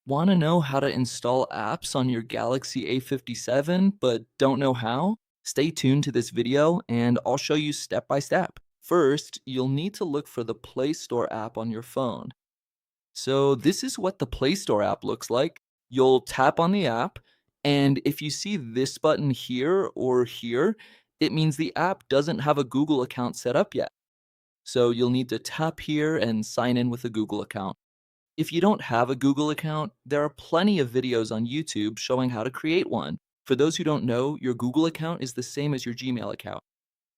Want to know how to install apps on your Galaxy A57 but don't know how? Stay tuned to this video and I'll show you step by step. First, you'll need to look for the Play Store app on your phone. So this is what the Play Store app looks like. You'll tap on the app, and if you see this button here or here, it means the app doesn't have a Google account set up yet. So you'll need to tap here and sign in with a Google account. If you don't have a Google account, there are plenty of videos on YouTube showing how to create one. For those who don't know, your Google account is the same as your Gmail account.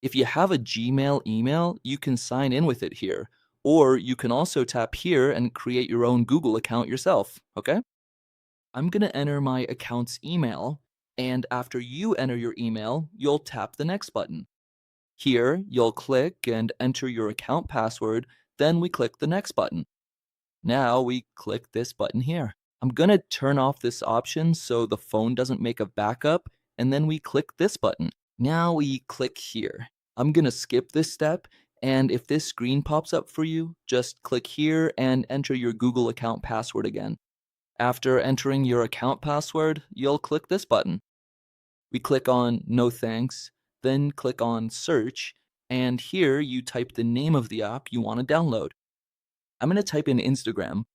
If you have a Gmail email, you can sign in with it here. Or you can also tap here and create your own Google account yourself, okay? I'm gonna enter my account's email, and after you enter your email, you'll tap the next button. Here, you'll click and enter your account password, then we click the next button. Now we click this button here. I'm gonna turn off this option so the phone doesn't make a backup, and then we click this button. Now we click here. I'm gonna skip this step, and if this screen pops up for you, just click here and enter your Google account password again. After entering your account password, you'll click this button. We click on No Thanks, then click on Search, and here you type the name of the app you want to download. I'm gonna type in Instagram.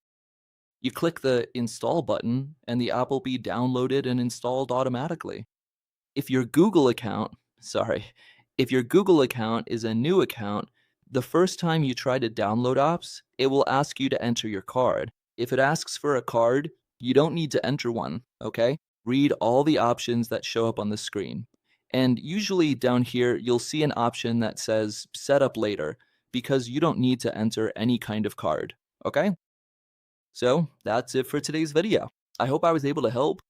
You click the Install button, and the app will be downloaded and installed automatically. If your Google account, sorry, if your Google account is a new account, the first time you try to download apps, it will ask you to enter your card. If it asks for a card, you don't need to enter one, okay? Read all the options that show up on the screen. And usually down here, you'll see an option that says Set up later, because you don't need to enter any kind of card, okay? So that's it for today's video. I hope I was able to help.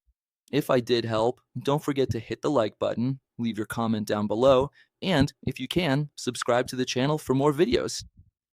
If I did help, don't forget to hit the like button, leave your comment down below, and if you can, subscribe to the channel for more videos.